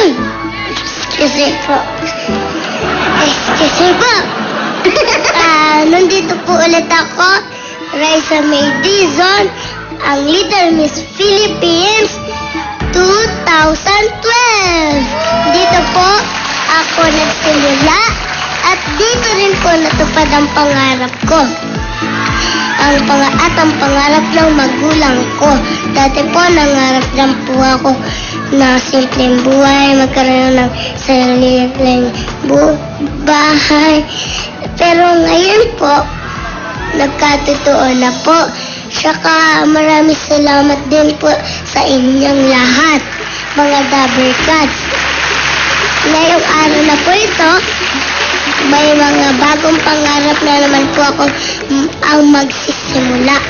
Excuse po. Excuse po. Nandito po ulit ako, Raisa May Dizon, ang Little Miss Philippines 2012. Dito po ako nagsimula at dito rin po natupad ang pangarap ko. Ang pangarap ng magulang ko. Dati po nangarap lang po ako na simpleng buhay, magkaroon ng sariling bahay. Pero ngayon po, nagkatotoo na po. Saka maraming salamat din po sa inyong lahat, mga Dabber Cats. Ngayong araw na po ito, may mga bagong pangarap na naman po ako ang magsisimula.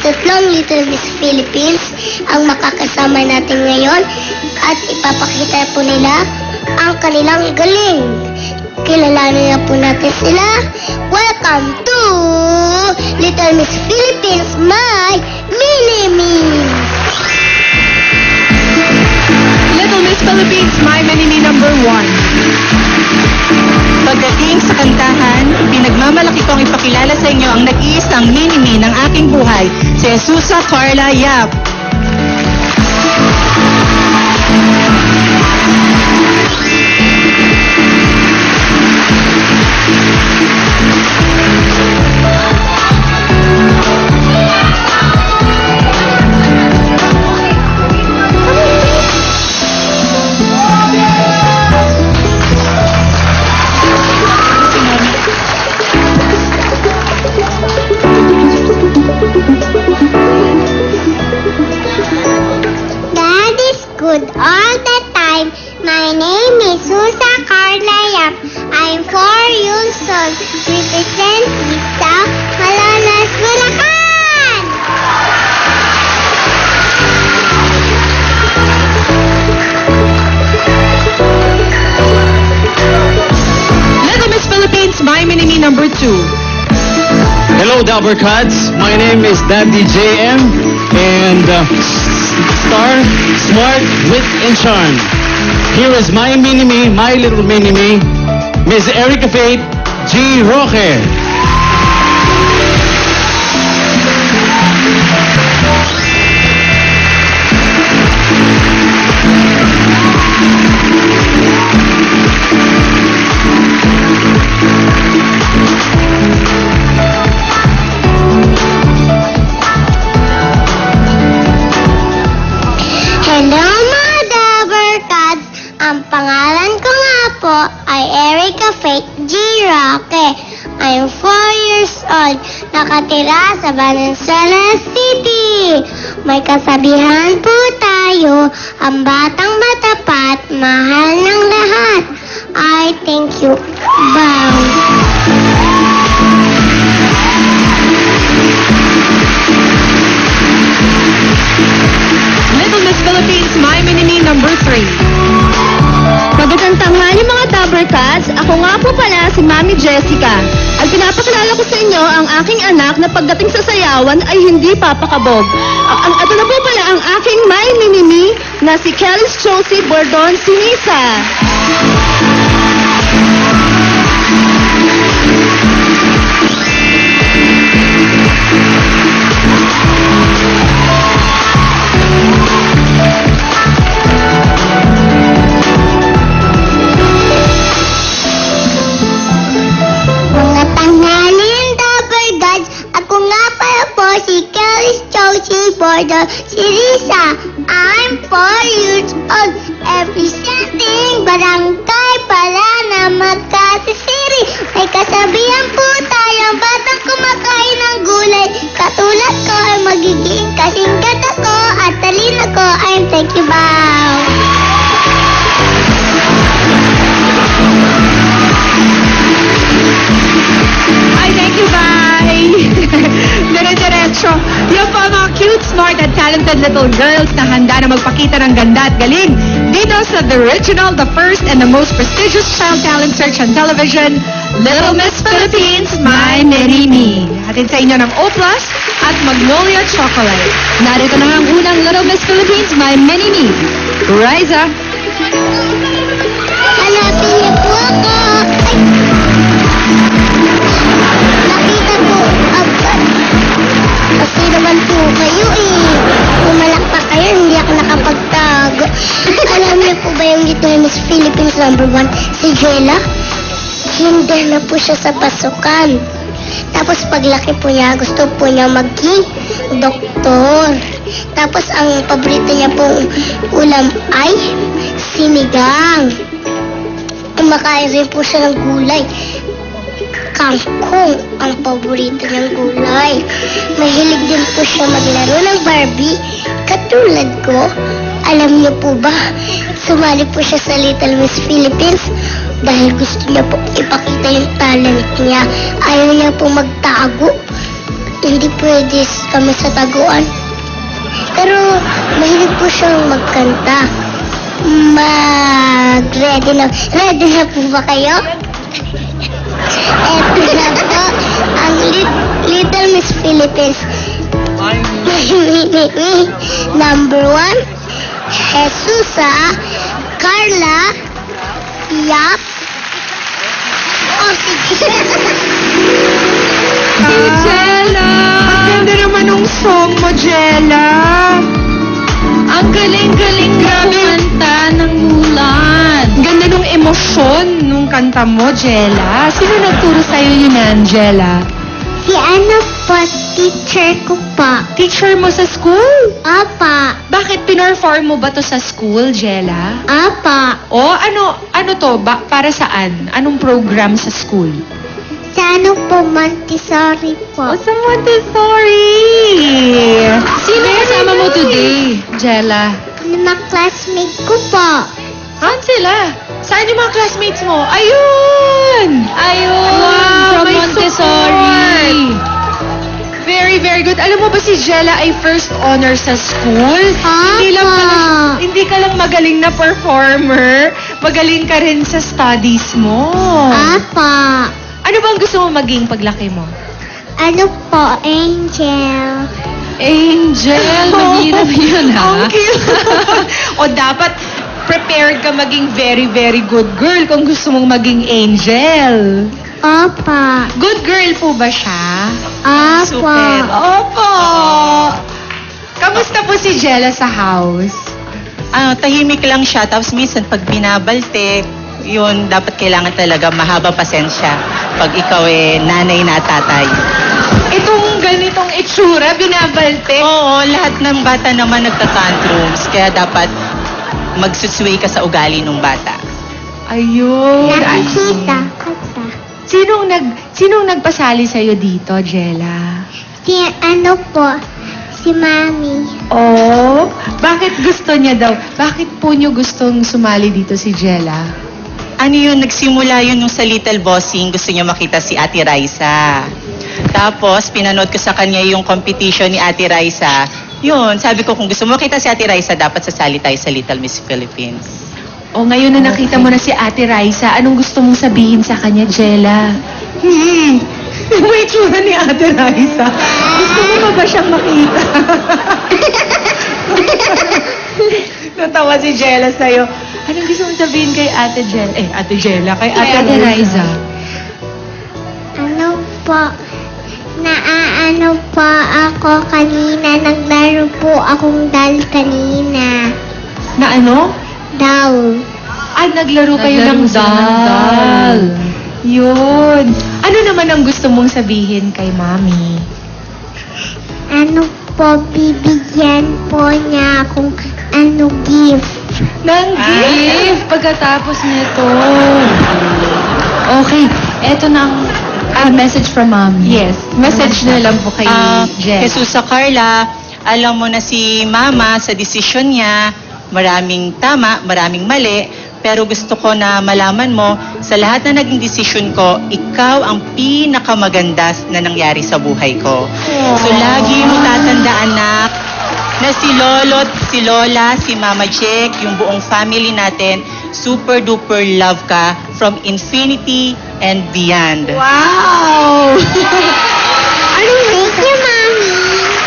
3 Little Miss Philippines ang makakasama natin ngayon at ipapakita po nila ang kanilang galing. Kilalanin na po natin sila. Welcome to Little Miss Philippines, my Mini-Me! Little Miss Philippines, my Mini-Me number 1. Pagdating sa kantahan, pinagmamalaki kong ipakilala sa inyo ang nag-iisang Mini-Me ng aking buhay, si Jesusa Carla Yap. Good all the time. My name is Jesusa Carla Yap. I'm 4 years old. Represent South Malolos, Bulacan! Little Miss Philippines, my Mini-Me number 2. Hello, Dabber Cats. My name is Daddy JM, and star, smart, wit, and charm. Here is my Mini-Me, my little Mini-Me, Miss Erica Faith G. Roque. Hello mga Dabber Cats! Ang pangalan ko nga po ay Erica Faith G. Roque. I'm 4 years old. Nakatira sa Valenzuela City. May kasabihan po tayo, ang batang matapat, mahal ng lahat. I thank you. Bye. Little Miss Philippines, my Mini-Me number 3. Magandang tanghali mga Dabber Cats. Ako nga po pala si Mami Jessica. At pinapakilala ko sa inyo ang aking anak na pagdating sa sayawan ay hindi papakabog. At na po pala ang aking my Mini-Me na si Kelly's Josie Bordon Sinisa. Mga tanghalin, Dabber Cats. Ako nga pala po si Kelly's Josie Bordon Sinisa. I'm 4 years old. Representing Barangay Palana, Makati City. May kasabihan po tayong batang kumakain ng gulay. Katulad ko ay magiging kasing gata ko at talino ko. I'm thank you, bow. Ay, thank you, bye! Dire-diretso. Yan po ang mga cute, smart, at talented little girls na handa na magpakita ng ganda at galing dito sa The Original, the first, and the most prestigious child talent search on television, Little Miss Philippines, my Mini-Me. Hatid sa inyo ng O+ at Magnolia Chocolate. Narito na ang unang Little Miss Philippines, my Mini-Me, Riza. Hanapin niyo po ako. Ay! Nakita po agad. Kasi naman po kayo eh. Pumalak pa kayo, hindi ako nakapagtago. Alam niyo po ba yung dito yung Miss Philippines #1, si Jella? Hindi na po siya sa pasukan. Tapos paglaki po niya, gusto po niya maging doktor. Tapos ang paborito niya pong ulam ay sinigang. Kumakain rin po siya ng gulay. Kangkong ang paborito niyang gulay. Mahilig din po siya maglaro ng Barbie. Katulad ko, alam niyo po ba, sumali po siya sa Little Miss Philippines dahil gusto niya po ipakita yung talent niya. Ayaw niya po magtago. Hindi pwede kami sa taguan. Pero mahilig po siyang magkanta. Ready na po ba kayo? Eto na po ang Little Miss Philippines. #1, Jesusa, Carla, Yap. Oh, sige. Jella! Ang ganda naman ng song mo, Jella. Ang galing-galing kumanta ng Mulan. Ganda nung emosyon nung kanta mo, Jella. Sino nagturo sa'yo yun, Jella? Si ano po, teacher ko pa. Teacher mo sa school? Apa. Bakit pinorform mo ba to sa school, Jella? Apa. O ano to? Para saan? Anong program sa school? Sa ano po, Montessori po. Sa Montessori! Sino kasama mo today, Jella? Mga classmate ko po. Saan sila? Saan yung mga classmates mo? Ayun! Wow, from may Montessori. support. Very, very good. Alam mo ba si Jella ay first honor sa school? Hindi ka lang magaling na performer. Magaling ka rin sa studies mo. Apa. Ano bang gusto mo maging paglaki mo? Ano po, Angel. Angel, mahirap yun, ha? Ang cute. O dapat prepared ka maging very, very good girl kung gusto mong maging angel. Apa. Good girl po ba siya? Apa. Opo! Kamusta po si Jella sa house? Tahimik lang siya. Tapos minsan pag binabalte, yun, dapat kailangan talaga mahaba pasensya. Pag ikaw nanay na tatay. Itong ganitong itsura, binabalte. Oo, lahat ng bata naman nagtatantrums. Kaya dapat magsusway ka sa ugali ng bata. Ayun. Nakikita. Sinong nagpasali sa'yo dito, Jella? Si ano po, si Mami. Oh, bakit gusto niya daw? Bakit po niyo gustong sumali dito si Jella? Ano yun, nagsimula yun nung sa Little Bossing, gusto niya makita si Ate Raisa. Tapos, pinanood ko sa kanya yung competition ni Ate Raisa. Yun, sabi ko kung gusto mo makita si Ate Raisa, dapat sasali tayo sa Little Miss Philippines. O ngayon na nakita mo na si Ate Raisa, anong gusto mong sabihin sa kanya, Jella? May itsura ni Ate Raisa. Gusto mo pa ba siyang makita? Natawa si Jella sa'yo. Anong gusto mong sabihin kay Ate Jella? Ate Jella, kay Ate Raisa. Ano po, naaano po ako kanina. Naglaro po akong dal kanina. Na ano? Dal. Ay, naglaro kayo ng dal. Yun. Ano naman ang gusto mong sabihin kay Mami? Ano po, bibigyan po niya akong gift. Nang gift pagkatapos nito. Okay, eto na ang message from Mommy. Yes, message na lang po kay Jen. Jesus sa Carla, alam mo na si Mama sa desisyon niya, maraming tama, maraming mali, pero gusto ko na malaman mo, sa lahat na naging desisyon ko, ikaw ang pinakamaganda na nangyari sa buhay ko. So lagi mo tatandaan, anak, na si Lolo, si Lola, si Mama Jack, yung buong family natin, super duper love ka from infinity and beyond. Wow! Thank you, Mami.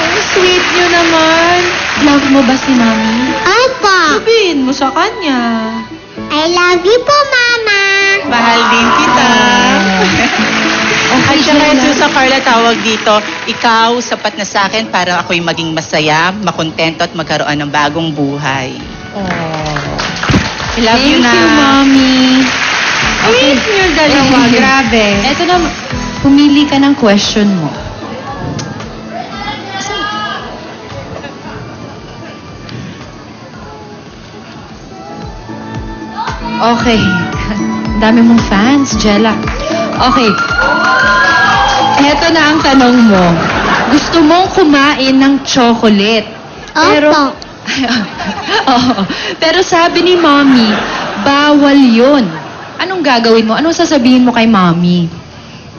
Ang sweet nyo naman. Love mo ba si Mami? Apa. Sabihin mo sa kanya. I love you po, Mami. Mahal din kita. At saka Susa Carla, tawag dito, ikaw sapat na sa akin para ako'y maging masaya, makontento at magkaroon ng bagong buhay. I love you na. Thank you, Mommy. Okay. Sweet yung dalawa, grabe. Eto na, pumili ka ng question mo. Okay. Dami mong fans, Jella. Okay. Eto na ang tanong mo. Gusto mong kumain ng chocolate. Pero, Opo. Oo. Pero sabi ni Mommy, bawal yun. Anong gagawin mo? Anong sasabihin mo kay Mommy?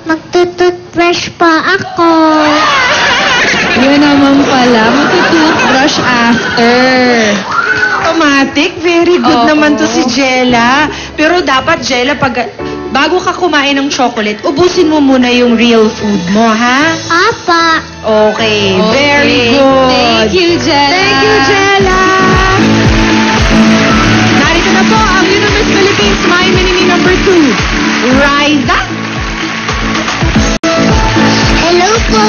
Magtututbrush pa ako. Yun naman pala, magtutoothbrush after. Automatic, very good Oo. naman to si Jella. Pero dapat, Jella, bago ka kumain ng chocolate, ubusin mo muna yung real food mo, ha? Apa. Okay, very good. Thank you, Jella. Thank you, Jella. Narito na po ang Universe Philippines My Mini number 2, Riza. Hello po.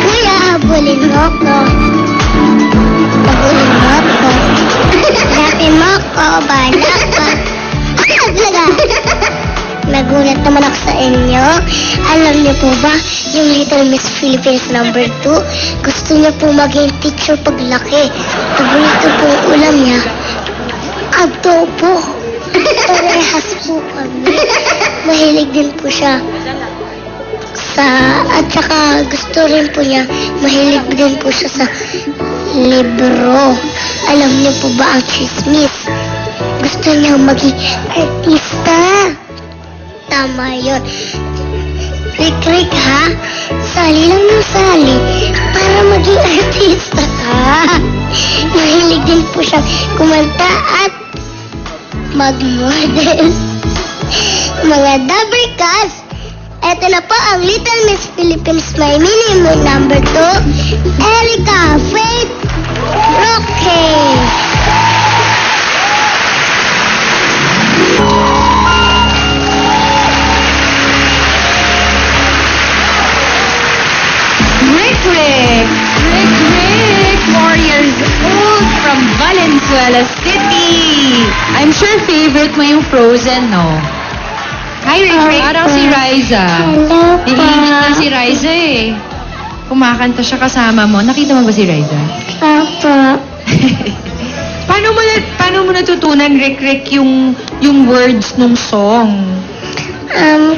Kuya, habulin mo ako. Habulin mo ako. Hanapin mo ako. Bahala ka. Nagulat naman ako sa inyo. Alam niyo po ba, yung Little Miss Philippines number 2, gusto niya po maging teacher paglaki. Paborito po yung ulam niya. Adobo. Parehas po kami. Mahilig din po siya at saka gusto rin po niya, mahilig din po siya sa libro. Alam niyo po ba ang chismis? Gusto niya maging artista. Tama yun. Rik, ha? Sali lang ng sali para maging artista ka. Mahilig din po siya kumanta at mag-model. Mga Dabarkas, eto na po ang Little Miss Philippines My Mini number 2, Erica Faith Roque. Rick, 4 years old from Valenzuela City. I'm sure favorite mo yung Frozen, no? Hi, Rick. Parang si Riza. Hello po. Iingit na si Riza eh. Kumakanta siya kasama mo. Nakita mo ba si Riza? Papa. Paano mo natutunan, Rick, yung words nung song?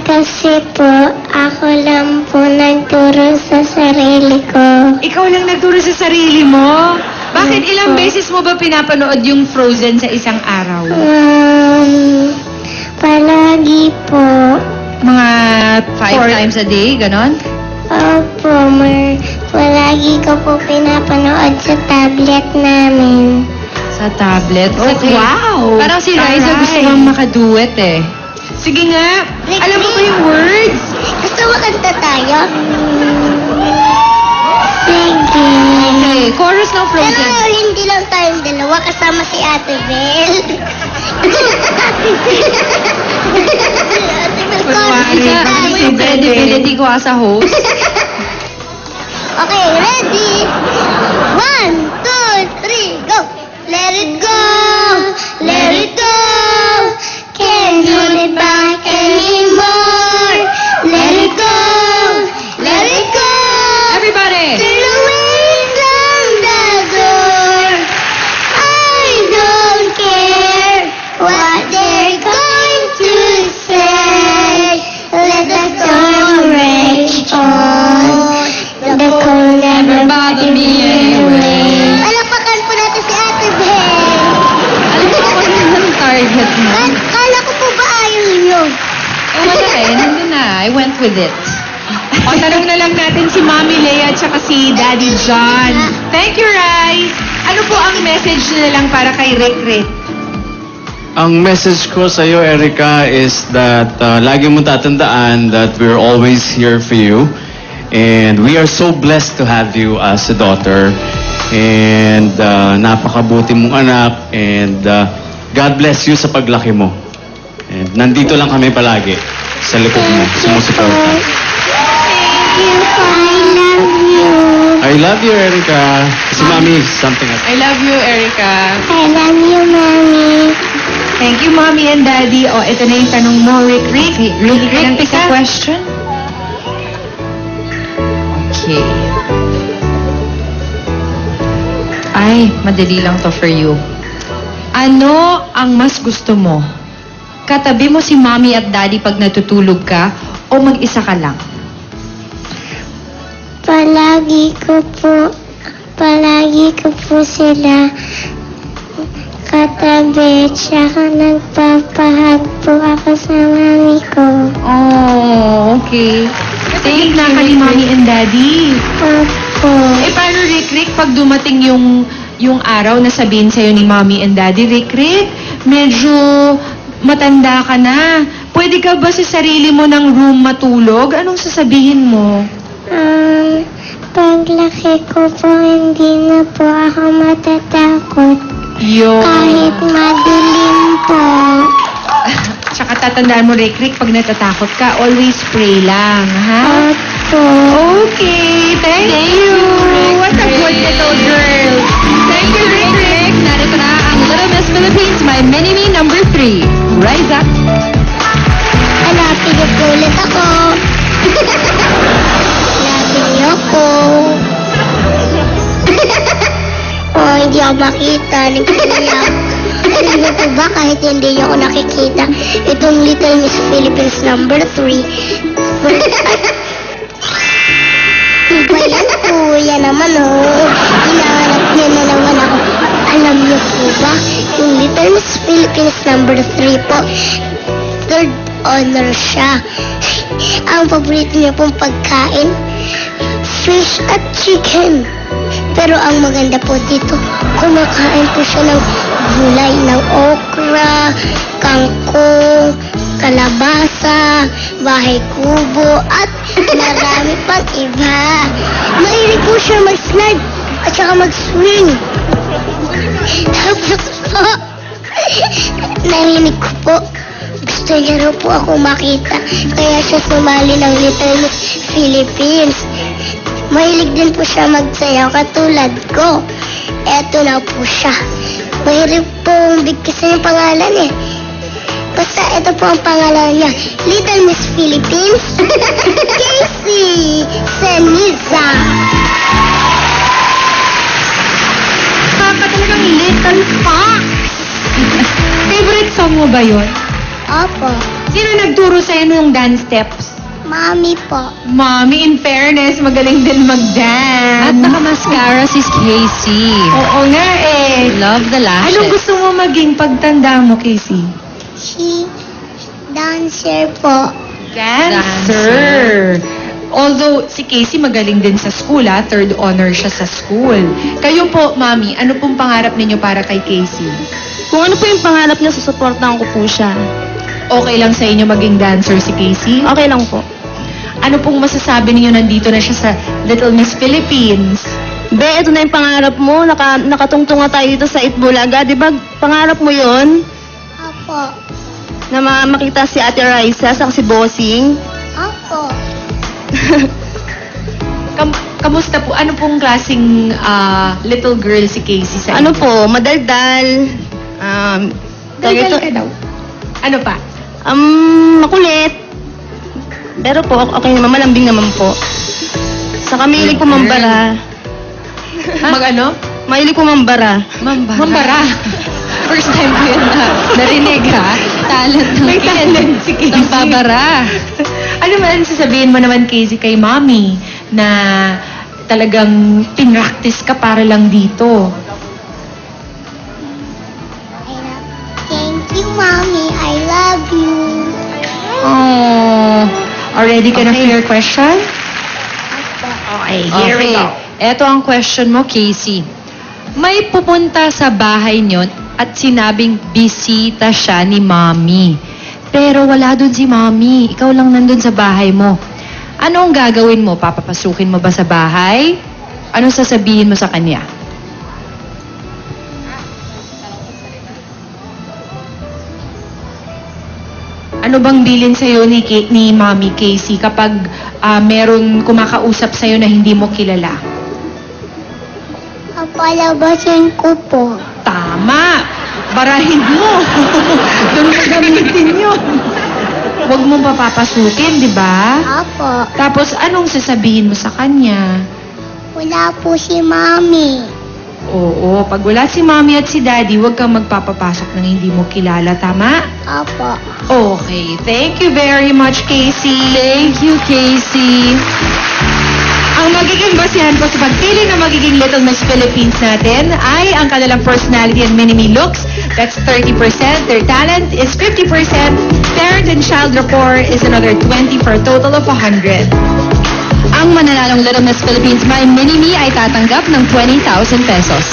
Kasi po, ako lang po nagturo sa sarili ko. Ikaw lang nagturo sa sarili mo? Bakit ilang Opo. beses mo ba pinapanood yung Frozen sa isang araw? Palagi po. Mga 5 times a day, ganon? Opo, palagi ko po pinapanood sa tablet namin. Sa tablet? Okay. Wow! Parang si Riza Taray. gusto mong makaduet eh. Sige nga. Rick, Alam mo ba Rick. yung words? Gusto mo kanta tayo? Sige. Okay, chorus ng Pero Frozen. hindi lang tayong dalawa, kasama si Ate Bel. Ate Bel, chorus Riza, na ano tayo. yung credibility ko as a host? Okay, ready? 1, 2, 3, go! Let it go! Let it go! Can't hold it back anymore! Let it go! Let it go! Everybody! Turn away from the door. I don't care what they're going to say. Let the storm rage on. The cold never bother me anyway. Alapakan po natin si Ate Bel. Alam mo ako yung target mo. Kala ko po ba ayaw niyo? Oh, wala eh. Nandun na. I went with it. O, tanong na lang natin si Mami Lea at saka si Daddy John. Thank you, Rice. Ano po ang message na lang para kay Rick? Ang message ko sa iyo, Erica, is that lagi mo tatandaan that we're always here for you. And we are so blessed to have you as a daughter. And napakabuti mong anak. And God bless you sa paglaki mo. And nandito lang kami palagi sa likod mo, sumusuporta. I love you. I love you, Erica. Si Mami, something else. I love you, Erica. I love you, Mommy. Thank you, Mommy and Daddy. O, ito na yung tanong mo, Rick. Rick, Pick a question. Okay. Ay, madali lang to for you. Ano ang mas gusto mo? Katabi mo si Mommy at Daddy pag natutulog ka o mag-isa ka lang? Palagi ko po sila katabi, tsaka nagpapahag po ako sa mami ko. Oh, okay. Thank na ka ni Mommy and Daddy. Opo. Eh, paano, Rick, pag dumating yung araw na sabihin sa'yo ni Mommy and Daddy, Rick, medyo matanda ka na. Pwede ka ba sa sarili mo ng room matulog? Anong sasabihin mo? Paglaki ko po, hindi na po ako matatakot. Kahit madilim po. Tsaka tatandaan mo, Rick, pag natatakot ka, always pray lang, ha? Opo. Okay, thank you. What a good little girl. Thank you, Rick. Narito na ang Little Miss Philippines, my mini-me number 3. Rise up. Hanapin niyo po ulit ako. Hanapin niyo ako. Oh, hindi ako makita. Nagsiyak. Alam niyo po ba, kahit hindi niyo ako nakikita, itong Little Miss Philippines number 3. Iba yan po. Yan naman, oh. Hinahanap niya na naman ako. Alam niyo po ba, yung Little Miss Philippines number 3 po, third honor siya. Ang paborito niya pong pagkain, fish at chicken. Pero ang maganda po dito, kumakain po siya ng gulay ng okra, kangkong, kalabasa, bahay kubo, at marami pang iba. Mahilig po siya mag-slide at saka mag-swing. Tapos po, narinig ko po, gusto niya raw po ako makita. Kaya siya sumali ng Little Miss Philippines. Mahilig din po siya magsayaw katulad ko. Eto na po siya. Mahilig pong bigkasin yung pangalan eh. Basta ito po ang pangalan niya. Little Miss Philippines, Casey Ceniza. Talagang Little Fox. Favorite song mo ba yun? Opo. Sino nagturo sa'yo nung dance steps? Mami po. Mommy, in fairness, magaling din mag-dance. At naka-mascara si Casey. Oo nga eh. Love the lashes. Anong gusto mo maging pagtanda mo, Casey? She dancer po. Dancer. Although si Casey magaling din sa school, third honor siya sa school. Kayo po, Mami, ano pong pangarap ninyo para kay Casey? Kung ano po yung pangarap niya, susuportahan ko po siya. Okay lang sa inyo maging dancer si Casey? Okay lang po. Ano pong masasabi ninyo nandito na siya sa Little Miss Philippines? Be, ito na yung pangarap mo. Nakatungtong nga tayo dito sa Itbulaga. Di ba, pangarap mo yon Opo. na makita si Ate Raisa sa si Bossing? Opo. Kamusta po? Ano pong klaseng little girl si Casey sa Ano inyo? po, madaldal. Daldal ka daw. Ano pa? Makulit. Pero po, okay naman, malambing naman po. Saka mahilig po mambara. Mag-ano? Mahilig po mambara. Mambara. First time ko yun narinig, ha? Talent ng May talent si Casey. Ng babara. Ano man sasabihin mo naman, Casey, kay Mommy na talagang pinractice ka para lang dito? Thank you, Mommy. I love you. Oh, already ka na for your question? Okay, here we go. Eto ang question mo, Casey. May pupunta sa bahay niyo at sinabing bisita siya ni Mommy. Pero wala dun si Mommy. Ikaw lang nandun sa bahay mo. Ano ang gagawin mo? Papapasukin mo ba sa bahay? Anong sasabihin mo sa kanya? Ano bang bilin sa'yo ni Mommy Casey kapag meron kumakausap sa'yo na hindi mo kilala? Papalabasin ko po. Tama! Barahin mo! Doon mo gamitin yun. Huwag mo papapasukin, di ba? Apo. Tapos, anong sasabihin mo sa kanya? Wala po si Mami. Oo, pag wala si Mommy at si Daddy, huwag kang magpapapasok ng hindi mo kilala, tama? Apo. Okay, thank you very much, Casey. Thank you, Casey. Ang magiging basihan po sa pagpili ng magiging Little Miss Philippines natin ay ang kanilang personality and mini-me looks. That's 30%. Their talent is 50%. Parent and child rapport is another 20 for a total of 100. Ang mananalong Little Miss Philippines My Mini-Me ay tatanggap ng 20,000 pesos.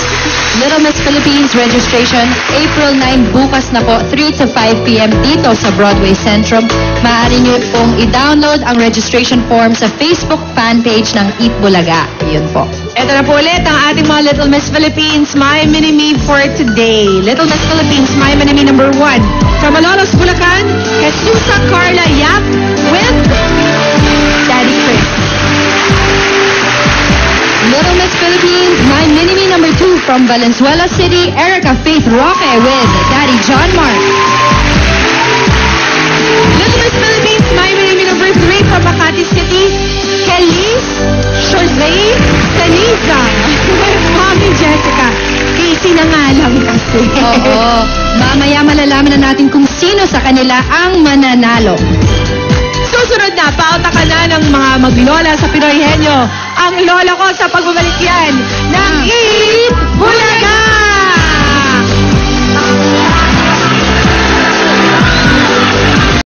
Little Miss Philippines registration, April 9 bukas na po, 3 to 5 p.m. dito sa Broadway Centrum. Maaari niyo pong i-download ang registration form sa Facebook fan page ng Eat Bulaga. Yun po. Ito na po ulit ang ating mga Little Miss Philippines My Mini-Me for today. Little Miss Philippines My Mini-Me number 1. From Malolos, Bulacan, Jesusa Carla Yap with Daddy Chris. Little Miss Philippines My Mini-Me number 2 from Valenzuela City, Erica Faith Roque with Daddy John Mark. Little Miss Philippines My Mini-Me number 3 from Makati City, Kelly Jose Saniza with Mommy Jessica. Casey na nga lang kasi. Oo. Mamaya malalaman na natin kung sino sa kanila ang mananalo. Susunod na, pauta ka na ng mga maglola sa Pinoy Henyo. Ang lola ko sa pagbabalik yan.